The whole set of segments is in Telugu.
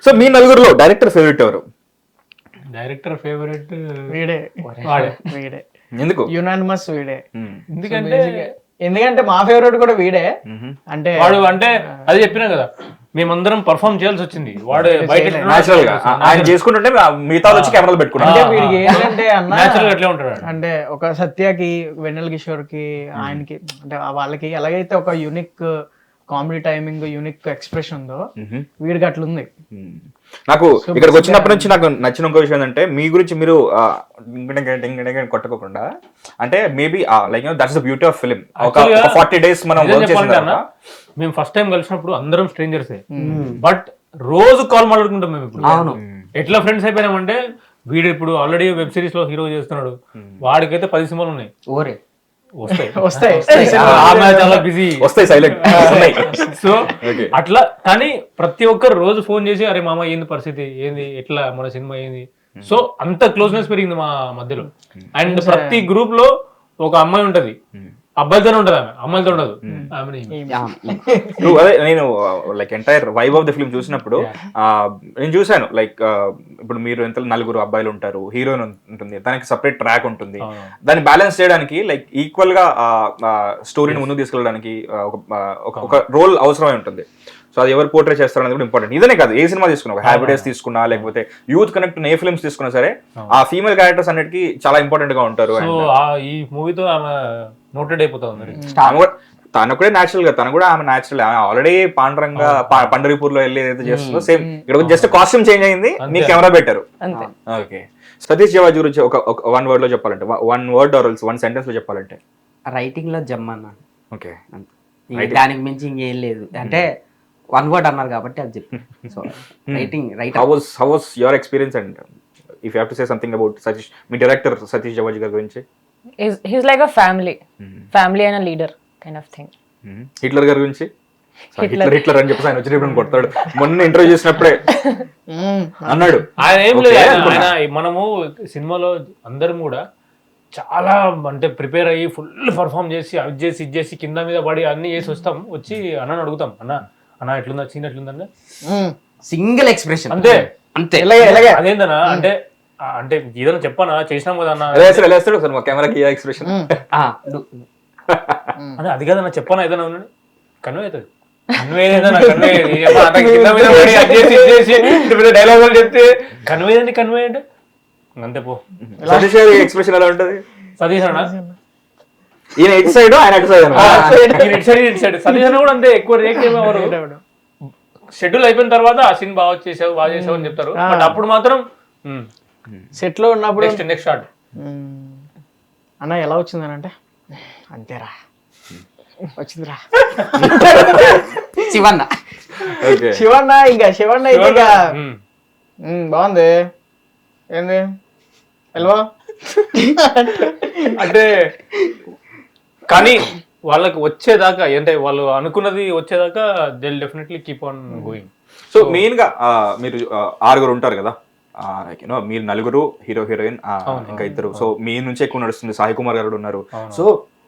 సో మీ నలుగురిలో డైరెక్టర్ ఫేవరెట్ ఎవరు? డైరెక్టర్ ఫేవరెట్ వీడే వాడే. వీడే ఎందుకు? యునానిమస్ వీడే. ఎందుకంటే ఎందుకంటే మా ఫేవరెట్ కూడా వీడే. అంటే వాడు అంటే అది చెప్పినా కదా, మేమందరం పర్ఫామ్ చేయాల్సి వచ్చింది. వాడు బయట నేచురల్ గా ఆయన చేసుకుంటుంటే మిగతా వచ్చి కెమెరాలు పెట్టుకున్నాను. అంటే వీడికి ఏంటంటే అన్న నేచురల్ గా అట్లే ఉంటాడు. అంటే ఒక సత్యకి, వెన్నెల కిషోర్ కి, ఆయనకి అంటే వాళ్ళకి ఎలాగైతే ఒక unique comedy timing, unique expression ఉందో వీడికి అట్లుంది. నాకు ఇక్కడికి వచ్చినప్పటి నుంచి నాకు నచ్చిన ఇంకో విషయం ఏంటంటే మీ గురించి మీరు కొట్టుకోకుండా, అంటే maybe like that's the beauty of film. ఒక 40 days మనం వర్క్ చేసిన తర్వాత మేము ఫస్ట్ టైం కలిసినప్పుడు అందరం స్ట్రేంజర్సే, బట్ రోజు కాల్ మాట్లాడుకుంటాం మేము ఇప్పుడు. అవును. ఎట్లా ఫ్రెండ్స్ అయిపోయినామంటే, వీడు ఇప్పుడు ఆల్రెడీ వెబ్ సిరీస్ లో హీరో చేస్తున్నాడు, వాడికైతే 10 సినిమాలు ఉన్నాయి. ఓరే వస్తాయి చాలా బిజీ, వస్తాయి సైలెంట్. సో అట్లా. కానీ ప్రతి ఒక్కరు రోజు ఫోన్ చేసి, అరే మామ ఏంది పరిస్థితి, ఏంది, ఎట్లా మన సినిమా ఏంది. సో అంత క్లోజ్నెస్ పెరిగింది మా మధ్యలో. అండ్ ప్రతి గ్రూప్ లో ఒక అమ్మాయి ఉంటది, అబ్బాయితోనే ఉంటది, ఆమె అమ్మాయితో ఉండదు. అదే నేను like entire vibe of the film చూసినప్పుడు నేను చూసాను, లైక్ ఇప్పుడు మీరు ఎంత నలుగురు అబ్బాయిలు ఉంటారు, హీరోయిన్ ఉంటుంది, దానికి సపరేట్ ట్రాక్ ఉంటుంది, దాన్ని బ్యాలెన్స్ చేయడానికి లైక్ ఈక్వల్ గా స్టోరీని ముందుకు తీసుకెళ్ళడానికి ఒక రోల్ అవసరమై ఉంటుంది. సో అది ఎవరు పోర్ట్రే చేస్తారు అనేది కూడా ఇంపార్టెంట్. ఇదనే కాదు, ఏ సినిమా తీసుకున్నా, ఒక హ్యాపీ డేస్ తీసుకున్నా, లేకపోతే యూత్ కనెక్ట్ ఏ ఫిల్మ్స్ తీసుకున్నా సరే, ఆ ఫీమేల్ క్యారెక్టర్స్ అన్నిటికీ చాలా ఇంపార్టెంట్ గా ఉంటారు. ఈ మూవీతో ఆమె నోటెడ్ అయిపోతుంది. తను కూడా నేచురల్ గా, తను కూడా ఆమె నేచురల్, ఆమె ఆల్రెడీ పాండరంగా పండరీపూర్ లో వెళ్ళి ఏదైతే చేస్తుందో సేమ్ ఇక్కడ జస్ట్ కాస్ట్యూమ్ చేంజ్ అయింది, మీ కెమెరా పెట్టారు. ఓకే, సతీష్ జవాజ్ గురించి ఒక 1 word లో చెప్పాలంటే, 1 word or 1 sentence లో చెప్పాలంటే? రైటింగ్ లో జమ్మన్న. ఓకే, దానికి మించి ఇంకేం లేదు. అంటే 1 word అన్నారు కాబట్టి అది చెప్పి. So writing how was your experience, and if you have to say something about Satish, మీ డైరెక్టర్ సతీష్ జవాజ్ గారి గురించి? He's like a family and a leader kind of thing. Hitler గారి గురించి? హిట్లర్ అని చెప్పేసి ఆయన వచ్చినప్పుడు కొడతాడు. మొన్న ఇంటర్వ్యూ చేసినప్పుడే అన్నాడు. ఆయన ఏం లేదు, ఆయన మనము సినిమాలో అందరం కూడా చాలా అంటే ప్రిపేర్ అయ్యి ఫుల్ పర్ఫామ్ చేసి అది చేసి ఇది చేసి కింద మీద పడి అన్ని చేసి వస్తాం, వచ్చి అన్నని అడుగుతాం, అన్న ఎట్లుందా, సీన్ ఎట్లుందంటే సింగిల్ ఎక్స్ప్రెషన్ అంతే. అదేందన్నా అంటే అంటే ఏదైనా చెప్పానా, చేసినాం కదా అన్న, కెమెరాకి ఎక్స్ప్రెషన్ అంటే అది కదన్నా చెప్పానా, ఏదైనా ఉన్నాడు కన్వే అవుతుంది. డైలాగ్ చెప్తే కన్వే అంటే అంతే పో. సతీష్ ఎక్స్ప్రెషన్ ఎలా ఉంటది? సతీష్ అన్న ఈయన ఇటు సైడ్, ఆయన అటు సైడ్. ఇటు సైడ్ సతీష్ అన్న కూడా అంతే, ఎక్కువ రేట్ ఎవరు షెడ్యూల్ అయిపోయిన తర్వాత ఆ సీన్ బాగా చేసావు అని చెప్తారు, బట్ అప్పుడు మాత్రం సెట్ లో ఉన్నప్పుడు నెక్స్ట్ షాట్ అన్న ఎలా వచ్చిందని అంటే, అంతేరా వచ్చిందిరా శివన్న. ఇంకా శివన్న అయితే బాగుంది, ఏంది వెళ్ళవా అంటే. కానీ వాళ్ళకి వచ్చేదాకా అంటే వాళ్ళు అనుకున్నది వచ్చేదాకా they will definitely keep on going. So main గా మీరు 6 ఉంటారు కదా, మీరు 4 హీరో హీరోయిన్, ఇంకా 2. సో మీ నుంచి ఎక్కువ నడుస్తుంది, సాయి కుమార్ గారు ఉన్నారు. సో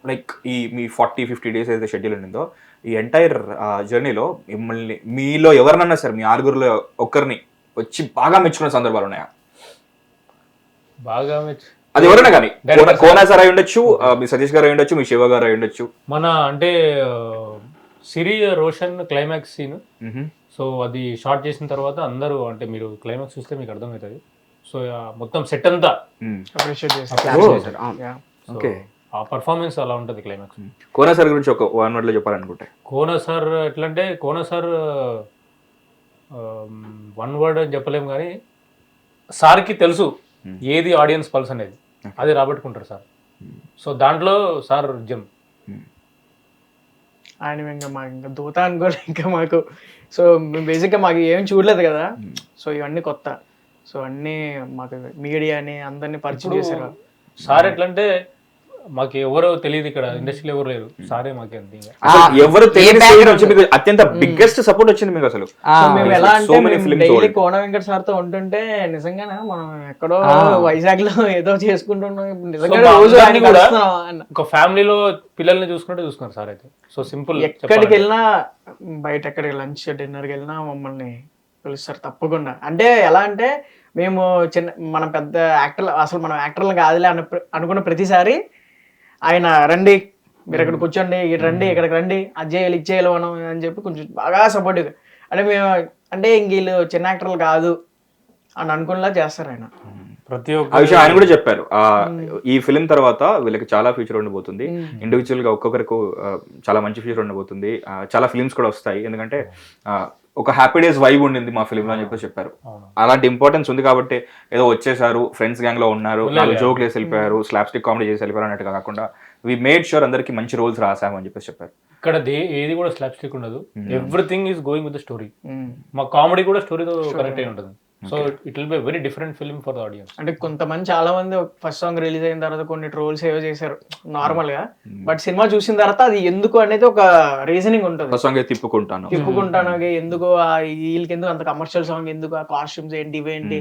లైక్ ఈ మీ 40-50 days అయితే షెడ్యూల్ ఉండిందో, ఈ ఎంటైర్ జర్నీలో మిమ్మల్ని మీలో ఎవరినన్నా సరే మీ 6లో ఒక్కరిని వచ్చి బాగా మెచ్చుకునే సందర్భాలు ఉన్నాయా? బాగా అది ఎవరైనా కానీ, కోనా సార్ అయి ఉండొచ్చు, మీ సతీష్ గారు అయి ఉండొచ్చు, మీ శివ గారు అయి ఉండొచ్చు. మన అంటే సిరి రోషన్ క్లైమాక్స్ సీన్, సో అది షార్ట్ చేసిన తర్వాత అందరూ అంటే మీరు క్లైమాక్స్ చూస్తే మీకు అర్థమవుతుంది. సో మొత్తం సెట్ అంతా అప్రిషియేట్ చేశారు. ఆ పర్ఫార్మెన్స్ అలా ఉంటుంది క్లైమాక్స్. కోనా సార్ గురించి ఒక 1 word లో చెప్పాలనుకుంటే? కోనా సార్ ఎట్లంటే, కోనా సార్ 1 word అని చెప్పలేము, కానీ సార్కి తెలుసు ఏది ఆడియన్స్ పల్స్ అనేది, అది రాబట్టుకుంటారు సార్. సో దాంట్లో సార్ జమ్. ఆయన ఇంకా దూత అనుకోలే ఇంకా మాకు. సో బేసిక్గా మాకు ఏం చూడలేదు కదా, సో ఇవన్నీ కొత్త. సో అన్నీ మాకు మీడియాని అందరినీ పరిచయం చేశారు సార్. ఎట్లంటే మాకు ఎవరో తెలియదు, ఇక్కడ ఇండస్ట్రీలో ఎవరు లేరు, సారే మాకు ఎవరు తెలియదు. అత్యంత బిగ్గెస్ట్ సపోర్ట్ వచ్చింది మీకు అసలు. మేము ఎలా అంటే డైలీ కోన వెంకట సార్ తో ఉంటుంటే నిజంగానే మనం ఎక్కడో వైజాగ్ లో ఏదో చేసుకుంటున్నాం, నిజంగా ఒక ఫ్యామిలీలో పిల్లల్ని చూసుకున్నారు సార్ అయితే. సో సింపుల్, ఎక్కడికి వెళ్ళినా, బయట ఎక్కడికి లంచ్ డిన్నర్కి వెళ్ళినా మమ్మల్ని పిలుస్తారు తప్పకుండా. అంటే ఎలా అంటే మేము మనం పెద్ద యాక్టర్లు, అసలు మనం యాక్టర్లు కాదులే అనుకున్న ప్రతిసారి ఆయన రండి మీరు ఇక్కడ కూర్చోండి, ఇటు రండి, ఇక్కడికి రండి, అది చేయాలి ఇది చేయాలి మనం అని చెప్పి కొంచెం బాగా సపోర్టివ్గా, అంటే మేము అంటే ఇంక వీళ్ళు చిన్న యాక్టర్లు కాదు అని అనుకునేలా చేస్తారు ఆయన. ప్రతి ఆ ఒక్క విషయం ఆయన కూడా చెప్పారు. ఈ ఫిలిం తర్వాత వీళ్ళకి చాలా ఫ్యూచర్ ఉండబోతుంది, ఇండివిజువల్ గా ఒక్కొక్కరికి చాలా మంచి ఫ్యూచర్ ఉండబోతుంది, చాలా ఫిలిమ్స్ కూడా వస్తాయి, ఎందుకంటే ఒక హ్యాపీ డేస్ వైబ్ ఉండింది మా ఫిలిం లో అని చెప్పి చెప్పారు. అలాంటి ఇంపార్టెన్స్ ఉంది కాబట్టి ఏదో వచ్చేసారు ఫ్రెండ్స్ గ్యాంగ్ లో ఉన్నారు, నాలుగు జోక్లు వేసి వెళ్ళిపోయారు, స్లాప్స్టిక్ కామెడీ చేసి వెళ్ళిపోయారు అన్నట్టుగా కాకుండా వి మేడ్ షూర్ అందరికి మంచి రోల్స్ రాసాము అని చెప్పేసి చెప్పారు. ఇక్కడ ఏది కూడా స్లాప్ స్టిక్ ఉండదు, everything is going with the story. మా కామెడీ కూడా స్టోరీతో కనెక్ట్ అయి ఉంటుంది. So it will be very different film for the audience. అంటే కొంతమంది చాలా మంది ఫస్ట్ సాంగ్ రిలీజ్ అయిన తర్వాత కొన్ని ట్రోల్స్ ఏవో చేశారు నార్మల్ గా, బట్ సినిమా చూసిన తర్వాత అది ఎందుకు అనేది ఒక రీజనింగ్ ఉంటుంది. సాంగ్ తిప్పుకుంటాను ఎందుకు వీళ్ళకి ఎందుకు అంత కమర్షియల్ సాంగ్ ఎందుకు, ఆ కాస్ట్యూమ్స్ ఏంటి ఇవేంటి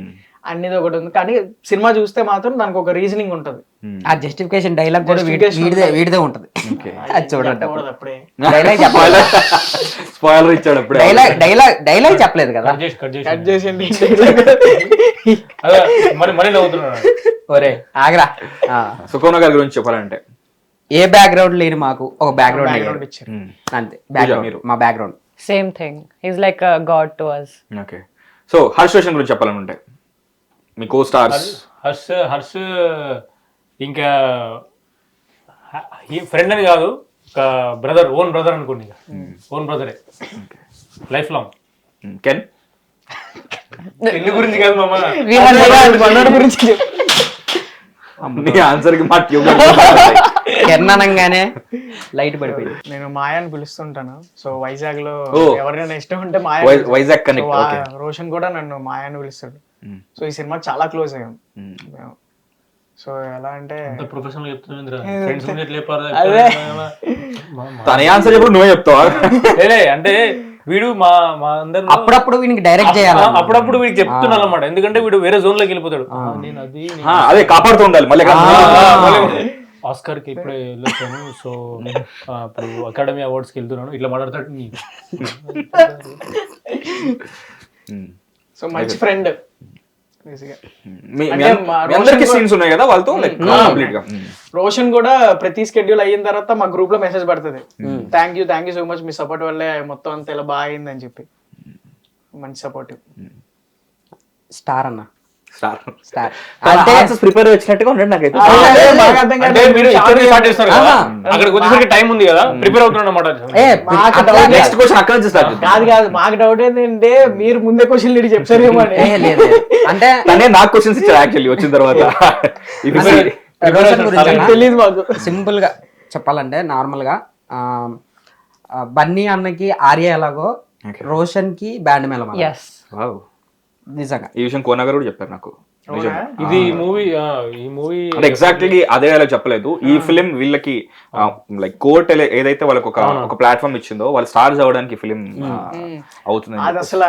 అనేది ఒకటి ఉంది, కానీ సినిమా చూస్తే మాత్రం దానికి ఒక రీజనింగ్ ఉంటుంది. ఆ జస్టిఫికేషన్ డైలాగ్ కూడా వీడిదే ఉంటది. అది చూడండి అప్పుడే డైలాగ్ స్పాయిలర్ ఇచ్చాడు అప్పుడే. డైలాగ్ చెప్పలేదు కదా. కట్ చేసింది. మరి నవ్వుతున్నాడు. ఒరే ఆగ్రా. సుకోన గారి గురించి చెప్పాలంటే ఏ బ్యాక్గ్రౌండ్ లేని మాకు ఒక బ్యాక్గ్రౌండ్ ఇచ్చారు అంతే. బ్యాక్గ్రౌండ్ మా background same thing, is like a God to us. Okay. So Harsh Roshan గురించి చెప్పాలనుంటే మీ కో స్టార్స్. హర్ష్ ఇంకా ఫ్రెండ్ అని కాదు, ఒక బ్రదర్, ఓన్ బ్రదర్ అనుకోండి, ఓన్ బ్రదరే లైఫ్ లాంగ్. కెన్ ఇల్లు గురించి కాదు మామ, గురించి నీ ఆన్సర్ కి మా ట్యూబ్ కెన్ననంగానే లైట్ పడిపోయింది. నేను మాయా అని పిలుస్తుంటాను. సో వైజాగ్ లో ఎవరైనా ఇష్టం ఉంటే మాయా. వైజాగ్ కనెక్ట్. రోషన్ కూడా నన్ను మాయా అని పిలుస్తాడు. సో ఈ సినిమా చాలా క్లోజ్ అయ్యాం మేము. సో ఎలా అంటే ప్రొఫెషనల్ చెప్తున్నా ఫ్రెండ్స్ తన ఆన్సర్ ఎప్పుడు నువ్వే చెప్తావా? అంటే వీడు మా అందరు అప్పుడప్పుడు వీనికి డైరెక్ట్ చేయాలి, అప్పుడప్పుడు వీడికి చెప్తున్నాను అనమాట, ఎందుకంటే వీడు వేరే జోన్ లోకి వెళ్ళిపోతాడు. నేను అది అదే కాపాడుతూ ఉండాలి మళ్ళీ. ఆస్కార్ కి ఇప్పుడే వెళ్ళొచ్చాను, సో ఇప్పుడు అకాడమీ అవార్డ్స్ కి వెళ్తున్నాను, ఇట్లా మాట్లాడతాడు. సో మంచి ఫ్రెండ్. సీన్స్ ఉన్నాయి కదా వాళ్ళతో కంప్లీట్ గా. రోషన్ కూడా ప్రతి స్కెడ్యూల్ అయిన తర్వాత మా గ్రూప్ లో మెసేజ్ పడుతుంది, thank you so much, me support వల్లే మొత్తం అంతా ఇలా బాగా అయింది అని చెప్పి. మంచి సపోర్టివ్ స్టార్ అన్న. స్టార్ అంటే ప్రిపేర్ వచ్చినట్టుగా ఉండండి నాకైతే. అంటే మీరు స్టార్ట్ చేస్తారు కదా, అక్కడికి వచ్చేసరికి టైం ఉంది కదా, ప్రిపేర్ అవుతున్నాడు అన్నమాట. నెక్స్ట్ క్వశ్చన్ అక్కడ నుంచి స్టార్ట్. కాదు మాకు డౌట్ ఏంటంటే మీరు ముందే క్వశ్చన్ నీకు చెప్తారేమో అని. అంటే తనే నాకు క్వశ్చన్స్ ఇచ్చారు యాక్చువల్లీ వచ్చిన తర్వాత. తెలియదు మాకు. సింపుల్ గా చెప్పాలంటే నార్మల్ గా బన్నీ అన్నకి ఆర్య ఎలాగో రోషన్ కి బ్యాండ్ మేళం. Yes. నిజంగా ఈ విషయం కోనగర్ కూడా చెప్పారు నాకు. ఇది ఈ మూవీ అంటే ఎగ్జాక్ట్లీ అదే అలా చెప్పలేదు. ఈ ఫిలిం వీళ్ళకి లైక్ కోర్ట్ ఏదైతే వాళ్ళకి ఒక ప్లాట్ఫామ్ ఇచ్చిందో వాళ్ళు స్టార్స్ అవ్వడానికి ఫిలిం అవుతుంది. అది అసలు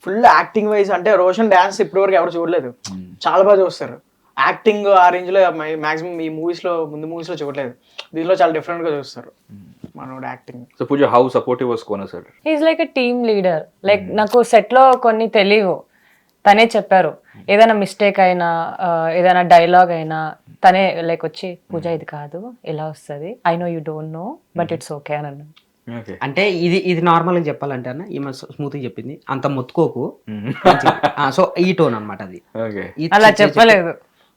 ఫుల్ యాక్టింగ్ వైజ్ అంటే రోషన్ డాన్స్ ఇప్పటి వరకు ఎవరు చూడలేదు, చాలా బాగా చూస్తారు. యాక్టింగ్ ఆ రేంజ్ లో మాక్సిమం ఈ మూవీస్ లో ముందు మూవీస్ లో చూడలేదు, దీనిలో చాలా డిఫరెంట్ గా చూస్తారు మనోడు acting. So Pooja how supportive was Kona sir? Is like a team leader. Like నాకు సెట్ లో కొన్ని తెలియవు, తనే చెప్పారు. ఏదైనా మిస్టేక్ అయినా ఏదైనా డైలాగ్ అయినా తనే లైక్ వచ్చి పూజ ఇది కాదు ఇలా వస్తుంది, I know you don't know but it's okay అని అన్నాను. అంటే ఇది నార్మల్ గా చెప్పాలంటే అన్న ఈమె స్మూత్ గా చెప్పింది, అంత మొత్తుకోకు. సో ఈ టోన్ అనమాట అది. అలా చెప్పలేదు.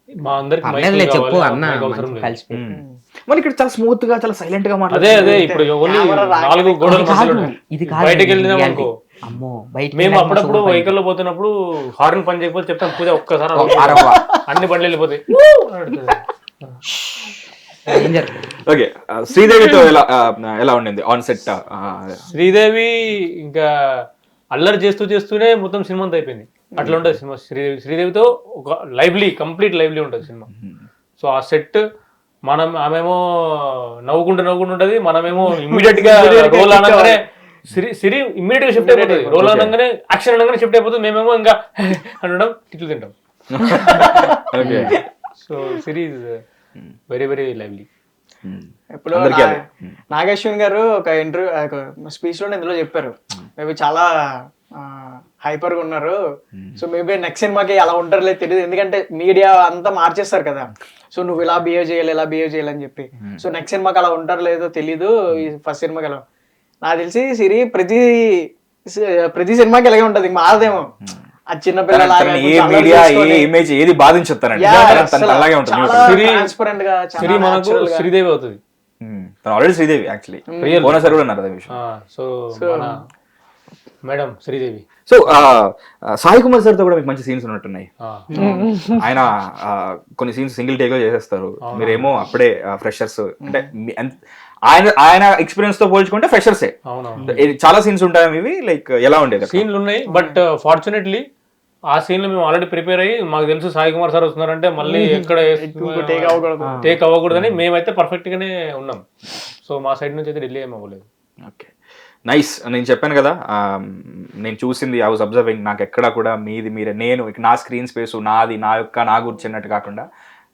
మా అందరికి చెప్పు అన్న కలిసిపోయి. మరి ఇక్కడ చాలా స్మూత్ గా చాలా సైలెంట్ గా అదే ఇప్పుడు ఓన్లీ 4 గోడలు ఇది బయటకి వెళ్ళినాం అనుకో, అమ్మో బయట మేము అప్పుడప్పుడు వెహికల్ లో పోతున్నప్పుడు హార్న్ పని చేయకపోతే చెప్తాం పూజ ఒక్కసారి అన్ని బండ్లు వెళ్ళిపోతాయి. ఓకే, శ్రీదేవితో ఎలా ఉండింది ఆన్ సెట్? శ్రీదేవి ఇంకా అల్లరి చేస్తూనే మొత్తం సినిమా అంతా అయిపోయింది. అట్లా ఉంటుంది సినిమా. శ్రీదేవితో ఒక కంప్లీట్ లైవ్లీ ఉంటుంది సినిమా. సో ఆ సెట్ ఆమెమో నవ్వుకుంటూ ఉంటది, మనమేమో ఇమ్మీడియట్ గా రోల్ అనగానే సిరి ఇమ్మీడియట్ గా షిఫ్ట్ అయిపోతుంది, రోల్ అనగానే యాక్షన్ అనగానే షిఫ్ట్ అయిపోతుంది, మేమేమో ఇంకా అనడం తిట్లు తింటాం. So series very very lively. ఇప్పుడు నాగేశ్వరి గారు ఒక ఇంటర్వ్యూ స్పీచ్ లో ఇందులో చెప్పారు, మేబీ చాలా హైపర్ గా ఉన్నారు. సో మేబీ నెక్స్ట్ సినిమాకి అలా ఉంటారులే తెలియదు, ఎందుకంటే మీడియా అంతా మార్చేస్తారు కదా. సో నువ్వు ఇలా బిహేవ్ చేయాలి అని చెప్పి. సో నెక్స్ట్ సినిమాకి అలా ఉంటారు లేదో తెలీదు. ఈ ఫస్ట్ సినిమాకి అలా నాకు తెలిసి సిరి ప్రతి సినిమాకి ఇలాగే ఉంటది, మారదేమో. ఆ చిన్న ఏ మీడియా ఏ ఇమేజ్ ఏది బాధించుతారండి అలాగే ఉంటుంది. ట్రాన్స్పరెంట్ గా సిరి మనకు శ్రీదేవి అవుతుంది. ఆల్రెడీ శ్రీదేవి యాక్చువల్లీ సార్ కూడా అన్నారు అదే విషయం. So madam Sridevi. So Sai Kumar sir తో కూడా మీకు మంచి సీన్స్ ఉన్నట్టున్నాయి. ఆయన కొన్ని సీన్స్ సింగిల్ టేక్ లో చేసేస్తారు, మీరేమో అప్పుడే ఫ్రెషర్స్. అంటే ఆయన ఎక్స్పీరియన్స్ తో పోల్చుకుంటే ఫ్రెషర్సే. చాలా సీన్స్ ఉంటాయి ఇవి, లైక్ ఎలా ఉండేది? సీన్లు ఉన్నాయి, బట్ ఫార్చునేట్లీ ఆ సీన్ లో మేము ఆల్రెడీ ప్రిపేర్ అయ్యి, మాకు తెలుసు సాయి కుమార్ సార్ వస్తున్నారంటే మళ్ళీ ఎక్కడ టేక్ అవ్వకూడదని మేమైతే పర్ఫెక్ట్ గానే ఉన్నాం. సో మా సైడ్ నుంచి అయితే ఢిల్లీ ఏం అవ్వలేదు. Okay, nice. నేను చెప్పాను కదా, నేను చూసింది, ఐ వాజ్ అబ్జర్వింగ్, నాకు ఎక్కడ కూడా మీది మీరే, నేను నా స్క్రీన్ స్పేస్ నాది, నా గురించి అన్నట్టు కాకుండా,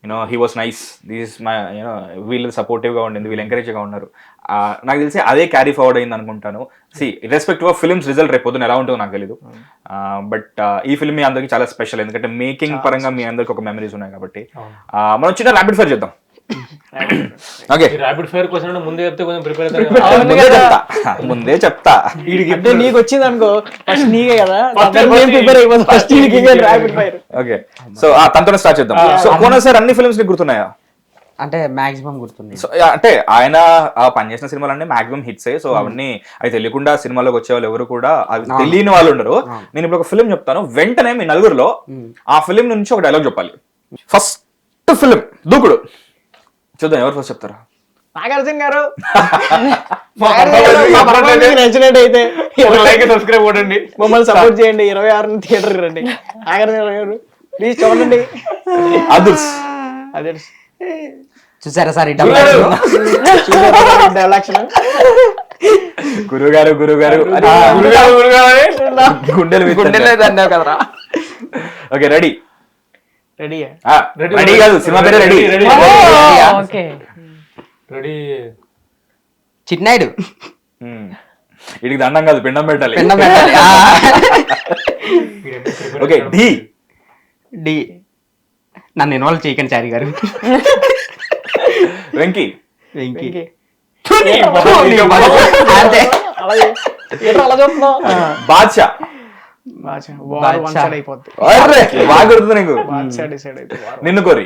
you know he was nice, this is my you know, వీళ్ళు సపోర్టివ్గా ఉండింది, వీళ్ళు ఎంకరేజ్గా ఉన్నారు. నాకు తెలిసి అదే క్యారీ ఫార్వర్డ్ అయింది అనుకుంటాను. ఇర్రెస్పెక్టివ్ ఆఫ్ ఫిల్మ్స్ రిజల్ట్ రేపు పొద్దున ఎలా ఉంటుందో నాకు తెలియదు, బట్ ఈ ఫిల్మ్ మీ అందరికి చాలా స్పెషల్, ఎందుకంటే మేకింగ్ పరంగా మీ అందరికి ఒక మెమరీస్ ఉన్నాయి కాబట్టి. మనం చిన్న ర్యాపిడ్ ఫైర్ చేద్దాం. ఓకే, ర్యాపిడ్ ఫైర్ క్వశ్చన్ ముందే చెప్తే కొంచెం ప్రిపేర్ ముందే చెప్తా. అంటే నీకు వచ్చింది అనుకో, ఫస్ట్ నీకే కదా ప్రిపేర్ అయిపోతుంది, first rapid fire. Okay, so తనతో స్టార్ట్ చేద్దాం. సో కోన సార్ అన్ని ఫిల్మ్స్ నీకు గుర్తున్నాయా? అంటే మాక్సిమం గుర్తుంది. సో అంటే ఆయన పనిచేసిన సినిమాలన్నీ మాక్సిమం హిట్స్. సో అవన్నీ అవి తెలియకుండా సినిమాలోకి వచ్చే వాళ్ళు ఎవరు కూడా అవి తెలియని వాళ్ళు ఉండరు. నేను ఇప్పుడు ఒక ఫిల్మ్ చెప్తాను, వెంటనే మీ నలుగురిలో ఆ ఫిల్మ్ నుంచి ఒక డైలాగ్ చెప్పాలి. ఫస్ట్ ఫిల్మ్ దూకుడు. చూద్దాం ఎవరు ఫస్ట్ చెప్తారా? నాగార్జున గారు సబ్స్క్రైబ్ కొట్టండి, మమ్మల్ని సపోర్ట్ చేయండి, 26 థియేటర్ రండి. నాగార్జున గారు ప్లీజ్ చూడండి. అదుర్స్ చూసారా సార్ గురుగారు గుండెలు కదరా. Okay, ready? రెడీ కాదు, సినిమా పేరే రెడీ. రెడీ. చిన్నాయుడు. వీడికి దండం కాదు, పిండం పెట్టాలి. Okay, D. నన్ను ఇన్వాల్వ్ చేయకండి చారి గారు. వెంకీ. బాద్షా. బాగా గుర్తుంది నీకు. నిన్ను కోరి.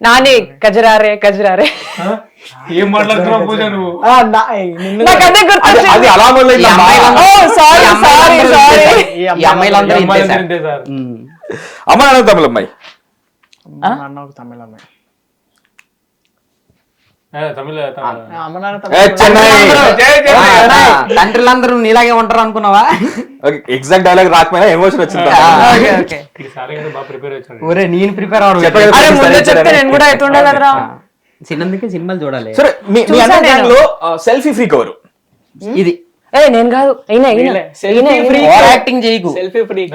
నాని. కజరారే. ఏం మాట్లాడుతున్నావు పూజ నువ్వు? అది అలా అమ్మ నాన్న తమిళ అమ్మాయి. తమిళ అమ్మాయి. తండ్రులందరూ నీలాగే ఉంటారు అనుకున్నావా? ఎగ్జాక్ట్ డైలాగ్ రాకపోయినా ఎమోషన్ వచ్చింది. ఒరే నేను ప్రిపేర్ చిన్నందుకే సినిమాలు చూడాలి. సరే, లో సెల్ఫీ ఫ్రీక్ ఎవరు? ఇది నేను కాదు, యాక్టింగ్ చేయకు. Selfie freak.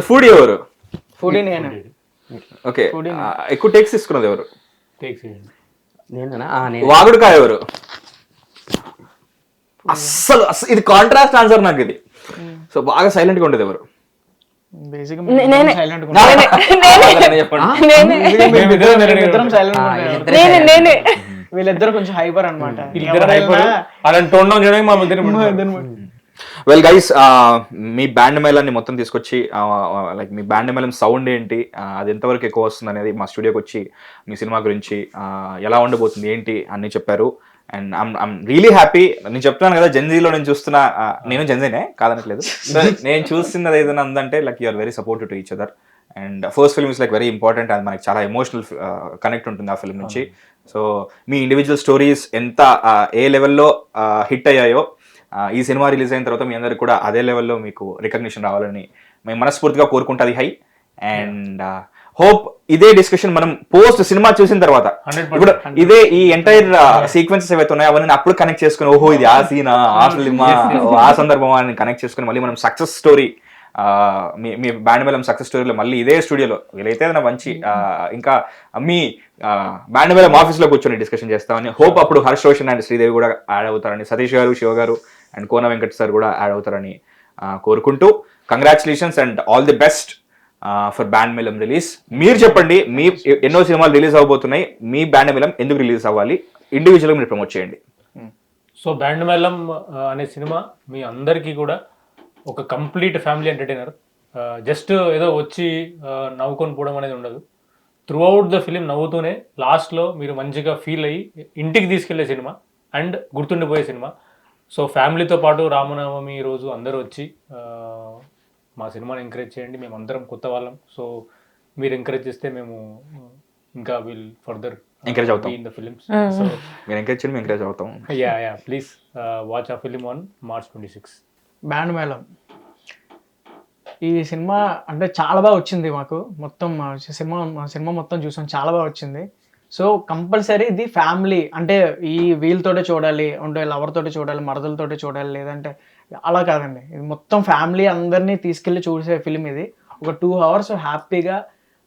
ఫుడ్ ఎవరు? ఫుడ్ నేను. ఓకే, ఎక్కువ టేక్స్ తీసుకున్నది ఎవరు? నేను. వాగుడుకాయ ఎవరు? అస్సలు ఇది కాంట్రాస్ట్ ఆన్సర్ నాకు ఇది. సో బాగా సైలెంట్ గా ఉండేది ఎవరు? వీళ్ళిద్దరు కొంచెం హైపర్ అనమాట. వెల్ గైస్, మీ బ్యాండ్ మేళాన్ని మొత్తం తీసుకొచ్చి, లైక్ మీ బ్యాండ్ మేళం సౌండ్ ఏంటి, అది ఎంతవరకు ఎక్కువ వస్తుంది అనేది మా స్టూడియోకి వచ్చి మీ సినిమా గురించి ఎలా ఉండబోతుంది ఏంటి అన్ని చెప్పారు. And I'm really happy. నేను చెప్తున్నాను కదా, జెన్జీలో నేను చూస్తున్న, నేను జెన్జీనే కాదనట్లేదు, నేను చూస్తున్నది ఏదైనా ఉందంటే like you're very supportive to each other. And first film is like very important, అది మనకి చాలా ఎమోషనల్ కనెక్ట్ ఉంటుంది ఆ ఫిల్మ్ నుంచి. సో మీ ఇండివిజువల్ స్టోరీస్ ఎంత ఏ లెవెల్లో హిట్ అయ్యాయో, ఈ సినిమా రిలీజ్ అయిన తర్వాత మీ అందరికి కూడా అదే లెవెల్లో మీకు రికగ్నిషన్ రావాలని మేము మనస్ఫూర్తిగా కోరుకుంటుంది హై. అండ్ హోప్ ఇదే డిస్కషన్ మనం పోస్ట్ సినిమా చూసిన తర్వాత, ఇప్పుడు ఇదే ఈ ఎంటైర్ సీక్వెన్సెస్ ఏవైతే ఉన్నాయో అవన్నీ అప్పుడు కనెక్ట్ చేసుకుని, ఓహో ఇది ఆ సీనా, ఆ ఫిల్మా, ఆ సందర్భం అని కనెక్ట్ చేసుకుని మళ్ళీ మనం సక్సెస్ స్టోరీ, మీ బ్యాండ్ మేళం సక్సెస్ స్టోరీలో మళ్ళీ ఇదే స్టూడియోలో వీలైతే ఏదైనా మంచి ఇంకా మీ బ్యాండ్ మేళం ఆఫీస్లో కూర్చొని డిస్కషన్ చేస్తామని హోప్. అప్పుడు హర్ష్ రోషన్ అండ్ శ్రీదేవి కూడా యాడ్ అవుతారని, సతీష్ గారు, శివ గారు అండ్ కోన వెంకట్ సార్ కూడా యాడ్ అవుతారని కోరుకుంటూ congratulations and all the best for band Melam release. మీరు చెప్పండి, మీ ఎన్నో సినిమాలు రిలీజ్ అవబోతున్నాయి, మీ బ్యాండ్ మేళం ఎందుకు రిలీజ్ అవ్వాలి, ఇండివిజువల్గా మీరు ప్రమోట్ చేయండి. సో బ్యాండ్ మేళం అనే సినిమా మీ అందరికీ కూడా ఒక కంప్లీట్ ఫ్యామిలీ ఎంటర్టైనర్. జస్ట్ ఏదో వచ్చి నవ్వుకొని పోవడం అనేది ఉండదు. త్రూ అవుట్ ద ఫిలిం నవ్వుతూనే లాస్ట్లో మీరు మంచిగా ఫీల్ అయ్యి ఇంటికి తీసుకెళ్లే సినిమా అండ్ గుర్తుండిపోయే సినిమా. సో ఫ్యామిలీతో పాటు రామనవమి రోజు అందరూ వచ్చి మా సినిమాని ఎంకరేజ్ చేయండి. మేము అందరం కొత్త వాళ్ళం, సో మీరు ఎంకరేజ్ చేస్తే మేము ఇంకా విల్ ఫర్దర్ ఎంకరేజ్ అవుతాం ఇన్ ద ఫిలిమ్స్. సో మీరు ఎంకరేజ్ చేయండి, మేము ఎంకరేజ్ అవుతాం. యా ప్లీజ్ వాచ్ ఆ ఫిలిం ఆన్ March 26. బ్యాండ్ మేళం ఈ సినిమా అంటే చాలా బాగా వచ్చింది మాకు. మొత్తం మా సినిమా మొత్తం చూసాం, చాలా బాగా వచ్చింది. సో కంపల్సరీ ఇది ఫ్యామిలీ అంటే ఈ వీళ్ళతోటే చూడాలి, అంటే లవర్ తోటి చూడాలి, మరదలతోటి చూడాలి, లేదంటే అలా కాదండి. ఇది మొత్తం ఫ్యామిలీ అందరినీ తీసుకెళ్ళి చూసే ఫిలిం ఇది. ఒక 2 hours హ్యాపీగా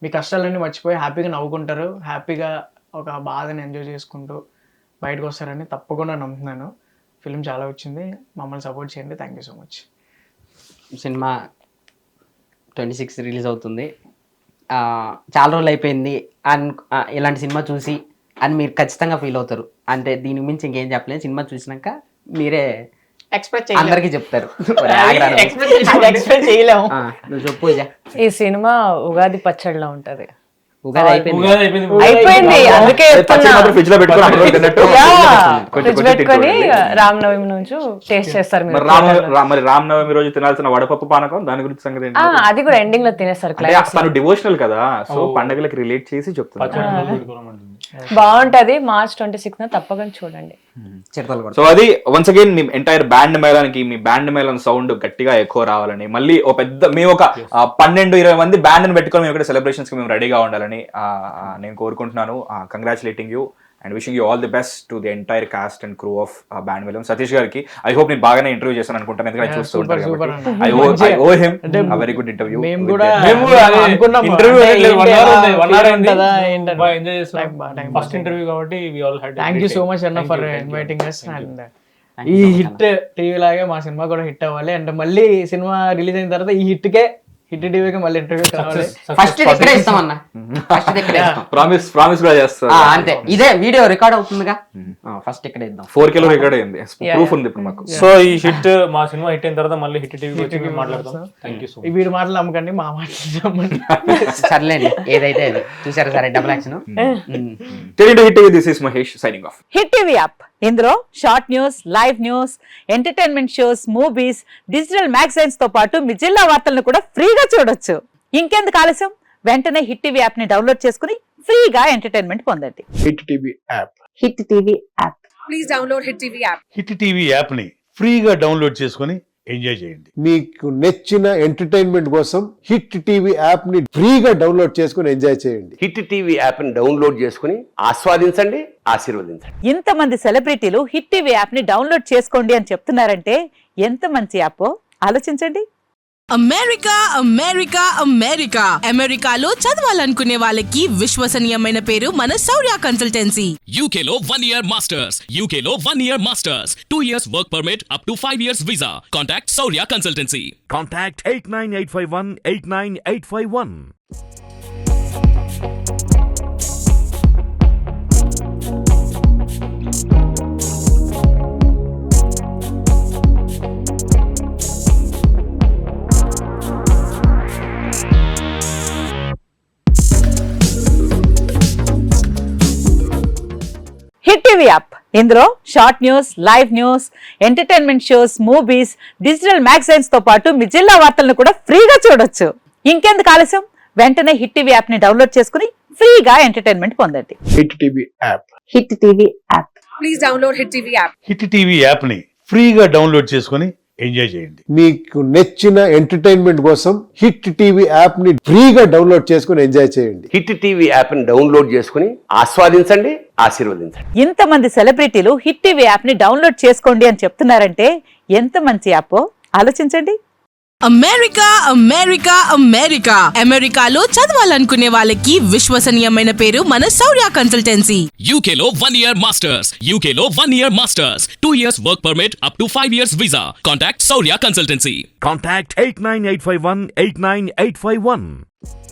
మీ కష్టాలన్నీ మర్చిపోయి హ్యాపీగా నవ్వుకుంటారు, హ్యాపీగా ఒక బాధని ఎంజాయ్ చేసుకుంటూ బయటకు వస్తారని తప్పకుండా నమ్ముతున్నాను. ఫిలిం చాలా వచ్చింది, మమ్మల్ని సపోర్ట్ చేయండి. Thank you so much. Cinema 26 release అవుతుంది. చాలా రోజులు అయిపోయింది అండ్ ఇలాంటి సినిమా చూసి అని మీరు ఖచ్చితంగా ఫీల్ అవుతారు. అంటే దీని మించి ఇంకేం చెప్పలేదు. సినిమా చూసినాక మీరే ఎక్స్పెక్ట్ అందరికీ చెప్తారు. ఎక్స్పెక్ట్ చేయలేము. నువ్వు చెప్పు ఇక. ఈ సినిమా ఉగాది పచ్చడిలో ఉంటది. ఉగాది అయిపోయింది. అయిపోయింది, అందుకే ఫ్రిడ్జ్ లో పెట్టుకొని అప్పుడు తిన్నట్టు ఫ్రిడ్జ్ పెట్టుకొని రామనవమి నుంచి టేస్ట్ చేస్తారు మీరు. మరి రామనవమి రోజు తినాల్సిన వడపప్పు పానకం దాని గురించి సంగతి ఏంటి? అది కూడా ఎండింగ్ లో తినేస్తారు. తను డివోషనల్ కదా, సో పండగలకి రిలేట్ చేసి చెప్తాను. బాగుంటది. March 26 తప్పకుండా చూడండి. సో అది వన్స్ అగైన్ మీ ఎంటైర్ బ్యాండ్ మేళానికి మీ బ్యాండ్ మేళం సౌండ్ గట్టిగా ఎక్కువ రావాలని, మళ్ళీ ఒక పెద్ద మేము ఒక 12-20 మంది బ్యాండ్ ని పెట్టుకొని మేము ఇక్కడ సెలబ్రేషన్స్ కి మేము రెడీగా ఉండాలని నేను కోరుకుంటున్నాను. Congratulating you and wishing you all the best to the entire cast and crew of band Melam. Satish గారికి ఐ హోప్ నేను బాగానే ఇంటర్వ్యూ చేశాను అనుకుంటాను, ఎందుకంటే చూస్తూ ఉంటాను. I owe him a very good interview. మేము కూడా ఫస్ట్ ఇంటర్వ్యూ కాబట్టి థ్యాంక్ యూ సో మచ్ అన్న ఫర్ ఇన్వైటింగ్ us. అండ్ ఈ హిట్ టీవీ లాగే మా సినిమా కూడా హిట్ అవ్వాలి. అంటే మళ్ళీ సినిమా రిలీజ్ అయిన తర్వాత ఈ హిట్ టీవీకి మళ్ళీ ఇంటర్వ్యూ కావాలి. ఫస్ట్ ఇక్కడే ఇస్తామన్నా. ఫస్ట్ ఇక్కడే ఇస్తాం. ప్రామిస్ కూడా చేస్తాం. అంతే, ఇదే వీడియో రికార్డ్ అవుతుందిగా, ఫస్ట్ ఇక్కడే ఇద్దాం. 4K లో రికార్డ్ అయింది, ప్రూఫ్ ఉంది ఇప్పుడు మాకు. సో ఈ హిట్ మా సినిమా హిట్ అయిన తర్వాత మళ్ళీ హిట్ టీవీ వచ్చి మేము మాట్లాడతాం. Thank you so much. ఈ వీడి మాటలు నమ్మకండి, మా మాటలు నమ్మండి. సర్లేండి, ఏదైతే అది. చూసారా సరే double action. Hit TV, this is Mahesh signing off. Hit TV app, ఇందులో short news, live news, entertainment shows, movies, digital magazines తో పాటు మీ జిల్లా వార్తలను కూడా ఫ్రీగా చూడొచ్చు. ఇంకెందుకు ఆలస్యం, వెంటనే హిట్ టీవీ యాప్ ని డౌన్లోడ్ చేసుకుని ఫ్రీగా ఎంటర్టైన్మెంట్ పొందండి. Hit TV app. Hit TV app. Please download hit TV app. Hit TV యాప్ని ఫ్రీగా డౌన్లోడ్ చేసుకొని ఎంజాయ్ చేయండి. మీకు నచ్చిన ఎంటర్టైన్మెంట్ కోసం హిట్ టీవీ యాప్ ని ఫ్రీగా డౌన్లోడ్ చేసుకుని ఎంజాయ్ చేయండి. హిట్ టీవీ యాప్ ని డౌన్లోడ్ చేసుకుని ఆస్వాదించండి, ఆశీర్వదించండి. ఇంతమంది సెలబ్రిటీలు హిట్ టీవీ యాప్ ని డౌన్లోడ్ చేసుకోండి అని చెప్తున్నారంటే ఎంత మంచి యాప్ ఆలోచించండి. అమెరికా అమెరికా అమెరికా అమెరికాలో చదవాలనుకునే వాళ్ళకి విశ్వసనీయమైన పేరు మన శౌర్య కన్సల్టెన్సీ. UK లో 1 year masters. UK లో 1 year masters. 2 years work permit up to 5 years visa. Contact Saurya Consultancy. Contact 89851 89851. Hit TV app, ఇందులో short news, live news, entertainment shows, movies, digital magazines తో పాటు మీ జిల్లా వార్తలను కూడా ఫ్రీగా చూడొచ్చు. ఇంకెందుకు ఆలస్యం, వెంటనే హిట్ టీవీ యాప్ ని డౌన్లోడ్ చేసుకుని ఫ్రీగా ఎంటర్టైన్మెంట్ పొందండి. Hit TV app. Hit TV app. Please download hit TV app. Hit TV యాప్ని ఫ్రీగా డౌన్లోడ్ చేసుకొని ఎంజాయ్ చేయండి. మీకు నచ్చిన ఎంటర్టైన్మెంట్ కోసం హిట్ టీవీ యాప్ ని ఫ్రీగా డౌన్లోడ్ చేసుకుని ఎంజాయ్ చేయండి. హిట్ టీవీ యాప్ ని డౌన్లోడ్ చేసుకుని ఆస్వాదించండి, ఆశీర్వదించండి. ఇంతమంది సెలబ్రిటీలు హిట్ టీవీ యాప్ ని డౌన్లోడ్ చేసుకోండి అని చెప్తున్నారంటే ఎంత మంచి యాప్ ఆలోచించండి. అమెరికా అమెరికా అమెరికా అమెరికాలో చదవాలనుకునే వాళ్ళకి విశ్వసనీయమైన పేరు మన శౌర్య consultancy. UK Law 1 Year Masters. UK Law 1 Year Masters. 2 years work permit up to 5 years visa. Contact Saurya Consultancy. Contact 89851 89851.